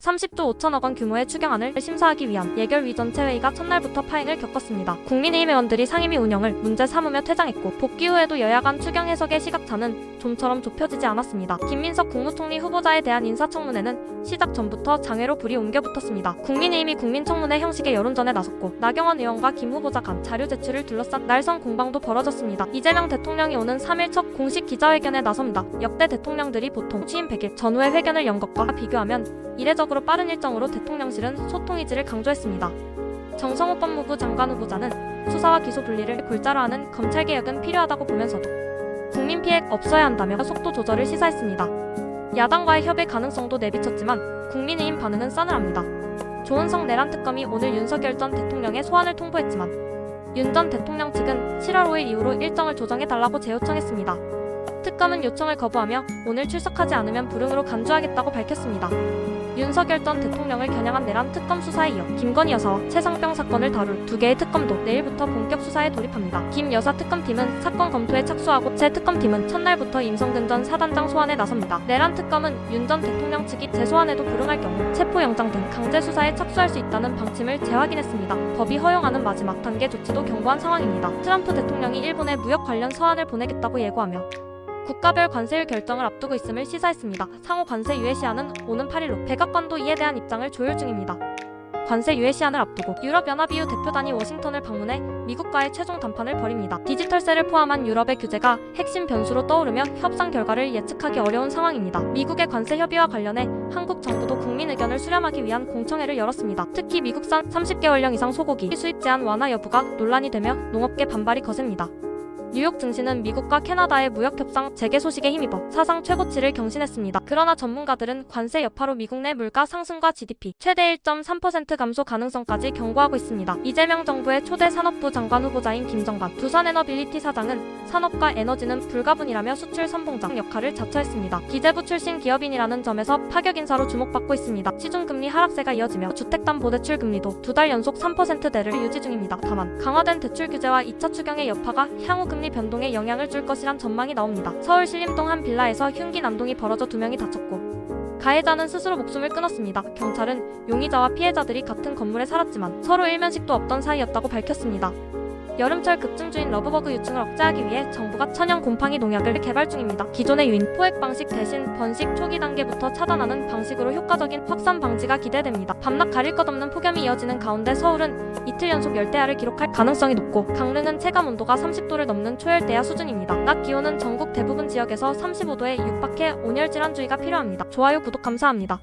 30조 5천억 원 규모의 추경안을 심사하기 위한 예결위 전체회의가 첫날부터 파행을 겪었습니다. 국민의힘 의원들이 상임위 운영을 문제 삼으며 퇴장했고 복귀 후에도 여야 간 추경 해석의 시각차는 좀처럼 좁혀지지 않았습니다. 김민석 국무총리 후보자에 대한 인사청문회는 시작 전부터 장외로 불이 옮겨 붙었습니다. 국민의힘이 국민청문회 형식의 여론전에 나섰고 나경원 의원과 김 후보자 간 자료 제출을 둘러싼 날선 공방도 벌어졌습니다. 이재명 대통령이 오는 3일 첫 공식 기자회견에 나섭니다. 역대 대통령들이 보통 취임 100일 전후의 회견을 연 것과 비교하면 이례적으로 빠른 일정으로 대통령실은 소통 의지를 강조했습니다. 정성호 법무부 장관 후보자는 수사와 기소 분리를 골자로 하는 검찰개혁은 필요하다고 보면서도 국민 피해 없어야 한다며 속도 조절을 시사했습니다. 야당과의 협의 가능성도 내비쳤지만 국민의힘 반응은 싸늘합니다. 조은석 내란 특검이 오늘 윤석열 전 대통령의 소환을 통보했지만 윤 전 대통령 측은 7월 5일 이후로 일정을 조정해달라고 재요청했습니다. 특검은 요청을 거부하며 오늘 출석하지 않으면 불응으로 간주하겠다고 밝혔습니다. 윤석열 전 대통령을 겨냥한 내란 특검 수사에 이어 김건희 여사와 최상병 사건을 다룰 두 개의 특검도 내일부터 본격 수사에 돌입합니다. 김 여사 특검팀은 사건 검토에 착수하고 제 특검팀은 첫날부터 임성근 전 사단장 소환에 나섭니다. 내란 특검은 윤 전 대통령 측이 재소환에도 불응할 경우 체포영장 등 강제 수사에 착수할 수 있다는 방침을 재확인했습니다. 법이 허용하는 마지막 단계 조치도 경고한 상황입니다. 트럼프 대통령이 일본에 무역 관련 서한을 보내겠다고 예고하며 국가별 관세율 결정을 앞두고 있음을 시사했습니다. 상호 관세 유예 시한은 오는 8일로 백악관도 이에 대한 입장을 조율 중입니다. 관세 유예 시한을 앞두고 유럽연합 EU 대표단이 워싱턴을 방문해 미국과의 최종談判을 벌입니다. 디지털세를 포함한 유럽의 규제가 핵심 변수로 떠오르며 협상 결과를 예측하기 어려운 상황입니다. 미국의 관세 협의와 관련해 한국 정부도 국민 의견을 수렴하기 위한 공청회를 열었습니다. 특히 미국산 30개월령 이상 소고기 수입 제한 완화 여부가 논란이 되며 농업계 반발이 거셉니다. 뉴욕 증시는 미국과 캐나다의 무역협상 재개 소식에 힘입어 사상 최고치를 경신했습니다. 그러나 전문가들은 관세 여파로 미국 내 물가 상승과 GDP 최대 1.3% 감소 가능성까지 경고하고 있습니다. 이재명 정부의 초대 산업부 장관 후보자인 김정관 두산에너빌리티 사장은 산업과 에너지는 불가분이라며 수출 선봉장 역할을 자처했습니다. 기재부 출신 기업인이라는 점에서 파격 인사로 주목받고 있습니다. 시중금리 하락세가 이어지며 주택담보대출 금리도 두 달 연속 3%대를 유지 중입니다. 다만 강화된 대출 규제와 2차 추경의 여파가 향후 금리 변동에 영향을 줄 것이란 전망이 나옵니다. 서울 신림동 한 빌라에서 흉기 난동이 벌어져 2명이 다쳤고 가해자는 스스로 목숨을 끊었습니다. 경찰은 용의자와 피해자들이 같은 건물에 살았지만 서로 일면식도 없던 사이였다고 밝혔습니다. 여름철 급증주인 러브버그 유충을 억제하기 위해 정부가 천연 곰팡이 농약을 개발 중입니다. 기존의 유인 포획 방식 대신 번식 초기 단계부터 차단하는 방식으로 효과적인 확산 방지가 기대됩니다. 밤낮 가릴 것 없는 폭염이 이어지는 가운데 서울은 이틀 연속 열대야를 기록할 가능성이 높고 강릉은 체감 온도가 30도를 넘는 초열대야 수준입니다. 낮 기온은 전국 대부분 지역에서 35도에 육박해 온열질환주의가 필요합니다. 좋아요, 구독 감사합니다.